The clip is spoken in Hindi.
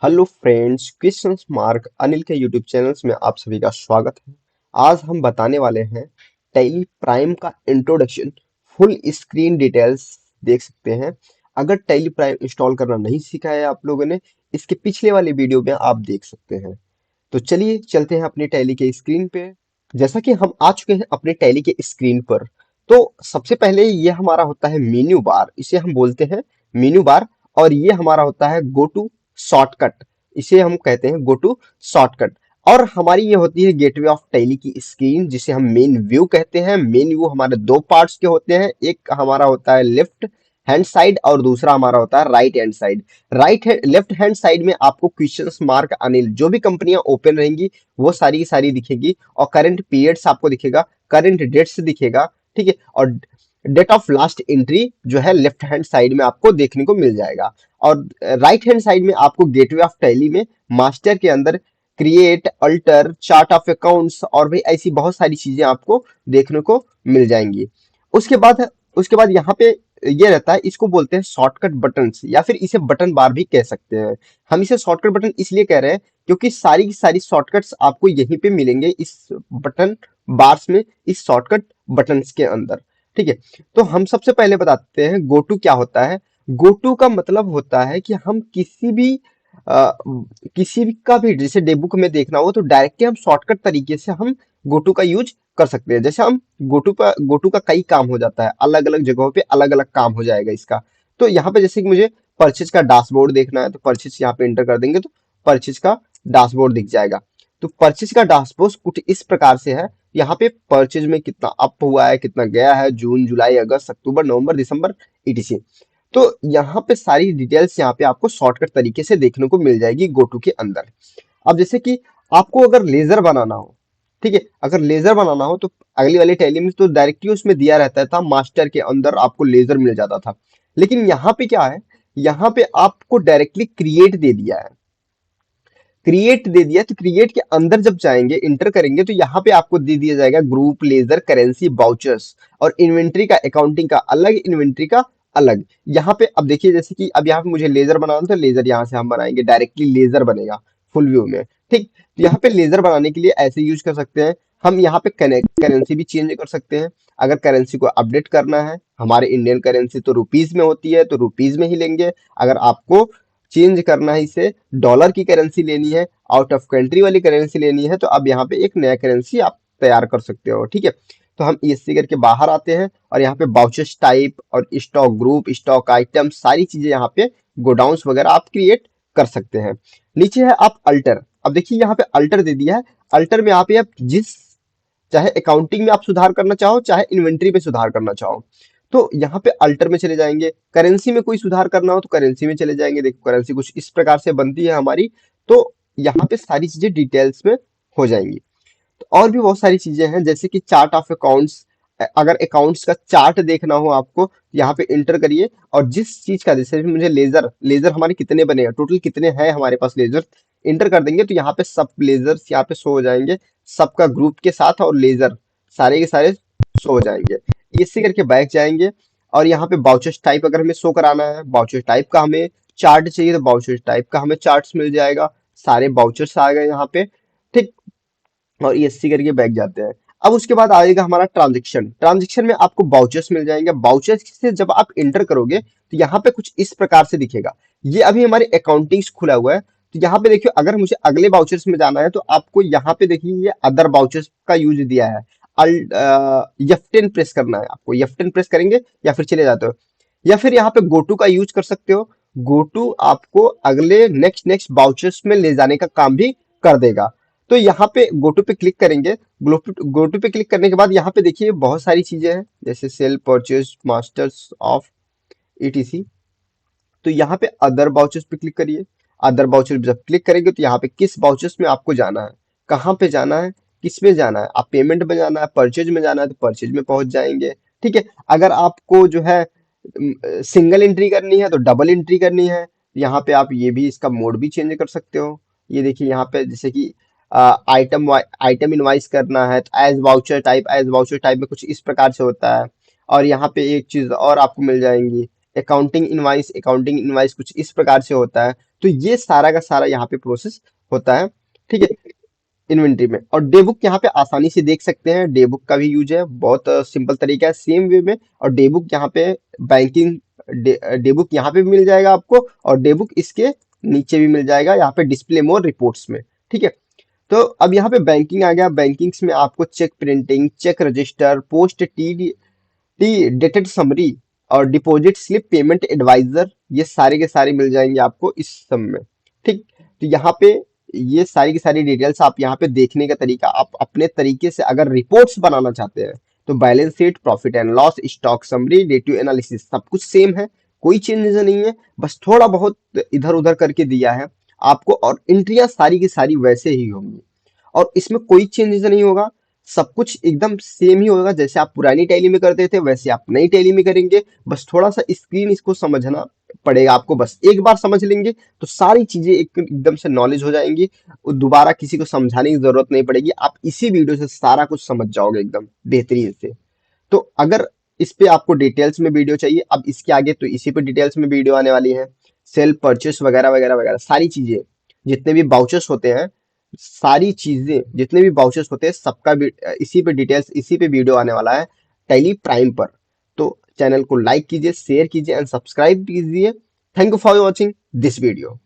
Hello friends, question mark Anil के यूट्यूब चैनल्स में आप सभी का स्वागत है। आज हम बताने वाले हैं टैली प्राइम का इंट्रोडक्शन, फुल स्क्रीन डिटेल्स देख सकते हैं। अगर टैली प्राइम इंस्टॉल करना नहीं सीखा है आप लोगों ने, इसके पिछले वाले वीडियो में आप देख सकते हैं। तो चलिए चलते हैं अपनी टैली के स्क्रीन पे। जैसा कि हम आ चुके हैं अपने टैली के स्क्रीन पर, तो सबसे पहले ये हमारा होता है मेन्यू बार, इसे हम बोलते हैं मेन्यू बार। और ये हमारा होता है गो टू शॉर्टकट, इसे हम कहते हैं गो टू शॉर्टकट। और हमारी ये होती है गेटवे ऑफ टैली की स्क्रीन, जिसे हम मेन व्यू कहते हैं। मेन व्यू हमारे दो पार्ट्स के होते हैं, एक हमारा होता है लेफ्ट हैंड साइड और दूसरा हमारा होता है right hand side. Left hand side में आपको क्वेश्चन मार्क अनिल, जो भी कंपनियां ओपन रहेंगी वो सारी की सारी दिखेगी, और करंट पीरियड्स आपको दिखेगा, करंट डेट्स दिखेगा, ठीक है। और डेट ऑफ लास्ट एंट्री जो है लेफ्ट हैंड साइड में आपको देखने को मिल जाएगा। और राइट हैंड साइड में आपको गेटवे ऑफ टैली में मास्टर के अंदर create, alter, chart of accounts और भी ऐसी बहुत सारी चीजें आपको देखने को मिल जाएंगी। उसके बाद उसके बाद यहाँ पे ये रहता है, इसको बोलते हैं शॉर्टकट बटन्स, या फिर इसे बटन बार भी कह सकते हैं। हम इसे शॉर्टकट बटन इसलिए कह रहे हैं क्योंकि सारी की सारी शॉर्टकट्स आपको यहीं पे मिलेंगे, इस बटन बार्स में, इस शॉर्टकट बटन्स के अंदर, ठीक है। तो हम सबसे पहले बताते हैं गो टू क्या होता है। गो टू का मतलब होता है कि हम किसी भी का भी जैसे डेबुक में देखना हो तो डायरेक्टली हम शॉर्टकट तरीके से हम गोटू का यूज कर सकते हैं। जैसे हम गोटू का कई काम हो जाता है, अलग अलग जगहों पे अलग अलग काम हो जाएगा इसका। तो यहाँ पे जैसे कि मुझे परचेज का डैशबोर्ड देखना है, तो परचेज यहाँ पे एंटर कर देंगे तो परचेज का डैशबोर्ड दिख जाएगा। तो परचेज का डैशबोर्ड कुछ इस प्रकार से है। यहाँ पे परचेज में कितना अप हुआ है, कितना गया है, जून, जुलाई, अगस्त, अक्टूबर, नवंबर, दिसंबर, ईटीसी। तो यहाँ पे सारी डिटेल्स यहाँ पे आपको शॉर्टकट तरीके से देखने को मिल जाएगी गोटू के अंदर। अब जैसे कि आपको अगर लेजर बनाना हो, ठीक है, अगर लेजर बनाना हो तो अगली वाली टैली में तो डायरेक्टली उसमें दिया रहता था, मास्टर के अंदर आपको लेजर मिल जाता था। लेकिन यहाँ पे क्या है, यहाँ पे आपको डायरेक्टली क्रिएट दे दिया है। क्रिएट दे दिया तो क्रिएट के अंदर जब जाएंगे, इंटर करेंगे, तो यहाँ पे आपको दे दिया जाएगा ग्रुप, लेजर, करेंसी, बाउचर्स। और इन्वेंट्री का, अकाउंटिंग का अलग, इन्वेंट्री का अलग। यहाँ पे अब देखिए, जैसे कि अब यहाँ पे मुझे लेजर बनाना था, लेजर यहाँ से हम बनाएंगे, डायरेक्टली लेजर बनेगा फुल व्यू में, ठीक। तो यहाँ पे लेजर बनाने के लिए ऐसे यूज कर सकते हैं। हम यहाँ पे करेंसी भी चेंज कर सकते हैं। अगर करेंसी को अपडेट करना है, हमारे इंडियन करेंसी तो रुपीज में होती है, तो रुपीज में ही लेंगे। अगर आपको चेंज करना है, इसे डॉलर की करेंसी लेनी है, आउट ऑफ कंट्री वाली करेंसी लेनी है, तो अब यहाँ पे एक नया करेंसी आप तैयार कर सकते हो, ठीक है। तो हम ईएससी करके बाहर आते हैं और यहाँ पे बाउचर्स टाइप और स्टॉक ग्रुप, स्टॉक आइटम, सारी चीजें यहाँ पे गोडाउंस वगैरह आप क्रिएट कर सकते हैं। नीचे है आप अल्टर। अब देखिए यहाँ पे अल्टर दे दिया है। अल्टर में आप जिस, चाहे अकाउंटिंग में आप सुधार करना चाहो, चाहे इन्वेंट्री में सुधार करना चाहो, तो यहाँ पे अल्टर में चले जाएंगे। करेंसी में कोई सुधार करना हो तो करेंसी में चले जाएंगे। देखो करेंसी कुछ इस प्रकार से बनती है हमारी, तो यहाँ पे सारी चीजें डिटेल्स में हो जाएंगी। तो और भी बहुत सारी चीजें हैं, जैसे कि चार्ट ऑफ अकाउंट्स। अगर अकाउंट्स का चार्ट देखना हो आपको, यहाँ पे इंटर करिए, और जिस चीज का, जैसे मुझे लेजर, लेजर हमारे कितने बने हैं, टोटल कितने हैं हमारे पास लेजर, इंटर कर देंगे तो यहाँ पे सब लेजर्स यहाँ पे शो हो जाएंगे, सबका ग्रुप के साथ, और लेजर सारे के सारे शो हो जाएंगे। इसी करके बैक जाएंगे, और यहाँ पे बाउचर्स टाइप अगर हमें शो कराना है, बाउचर्स टाइप का हमें चार्ट चाहिए, तो बाउचर्स टाइप का हमें चार्ट्स मिल जाएगा। सारे बाउचर्स आ गए यहाँ पे, ठीक। और ईएससी करके बैक जाते हैं। अब उसके बाद आएगा हमारा ट्रांजेक्शन। ट्रांजेक्शन में आपको बाउचर्स मिल जाएंगे। बाउचर्स से जब आप इंटर करोगे तो यहाँ पे कुछ इस प्रकार से दिखेगा। ये अभी हमारे अकाउंटिंग्स खुला हुआ है, तो यहाँ पे देखिए, अगर मुझे अगले बाउचर्स में जाना है तो आपको यहाँ पे देखिए ये अदर बाउचर्स का यूज दिया है। F10 प्रेस करना है आपको, F10 प्रेस करेंगे या फिर चले जाते हो, या फिर यहाँ पे गोटू का यूज कर सकते हो। गोटू आपको अगले नेक्स्ट नेक्स्ट बाउचर्स में ले जाने का काम भी कर देगा। तो यहाँ पे गोटू पे क्लिक करेंगे। गोटू पे क्लिक करने के बाद यहाँ पे देखिए बहुत सारी चीजें हैं, जैसे sale, purchase, masters of, etc. तो यहाँ पे अदर बाउचर्स पे क्लिक करिए। अदर बाउचर जब क्लिक करेंगे तो यहाँ पे किस बाउचर्स में आपको जाना है, कहाँ पे जाना है, किस में जाना है, आप पेमेंट में जाना है, परचेज में जाना है, तो परचेज में पहुंच जाएंगे, ठीक है। अगर आपको जो है सिंगल एंट्री करनी है तो डबल एंट्री करनी है, यहाँ पे आप ये भी, इसका मोड भी चेंज कर सकते हो। ये देखिए यहाँ पे जैसे कि आइटम इनवाइस करना है तो एज वाउचर टाइप में कुछ इस प्रकार से होता है। और यहाँ पे एक चीज और आपको मिल जाएंगी, अकाउंटिंग इनवाइस कुछ इस प्रकार से होता है। तो ये सारा का सारा यहाँ पे प्रोसेस होता है, ठीक है, इन्वेंट्री में। और डे बुक यहाँ पे आसानी से देख सकते हैं, डे बुक का भी यूज है, बहुत सिंपल तरीका है सेम वे में। और डे बुक यहाँ पे बैंकिंग डे बुक यहाँ पे भी मिल जाएगा आपको, और डे बुक इसके नीचे भी मिल जाएगा यहाँ पे डिस्प्ले मोर रिपोर्ट्स में, ठीक है। तो अब यहाँ पे बैंकिंग आ गया, बैंकिंग्स में आपको cheque printing, cheque register, post टी टी डेटेड समरी और डिपॉजिट स्लिप, पेमेंट एडवाइजर, ये सारे के सारे मिल जाएंगे आपको इस सब में, ठीक। तो यहाँ पे ये सारी की सारी डिटेल्स आप यहाँ पे देखने का तरीका आप अपने तरीके से अगर रिपोर्ट्स बनाना चाहते हैं तो balance sheet, profit and loss, stock summary, day to analysis सब कुछ सेम है, कोई चेंजेस नहीं है, बस थोड़ा बहुत इधर उधर करके दिया है आपको, और एंट्रियां सारी की सारी वैसे ही होंगी और इसमें कोई चेंजेस नहीं होगा। सब कुछ एकदम सेम ही होगा, जैसे आप पुरानी टैली में करते थे वैसे आप नई टैली में करेंगे। बस थोड़ा सा स्क्रीन इसको समझना पड़ेगा आपको, बस एक बार समझ लेंगे तो सारी चीजें एकदम से नॉलेज हो जाएंगी, दोबारा किसी को समझाने की जरूरत नहीं पड़ेगी, आप इसी वीडियो से सारा कुछ समझ जाओगे एकदम बेहतरीन से। तो अगर इस पे आपको डिटेल्स में वीडियो चाहिए, अब इसके आगे तो इसी पे डिटेल्स में वीडियो आने वाली है, सेल परचेस वगैरह वगैरह वगैरह सारी चीजें, जितने भी बाउचर्स होते हैं, सारी चीजें जितने भी बाउचर्स होते हैं सबका इसी पे डिटेल्स, इसी पे वीडियो आने वाला है टैली प्राइम पर। तो चैनल को लाइक कीजिए, शेयर कीजिए एंड सब्सक्राइब कीजिए। Thank you for watching this video.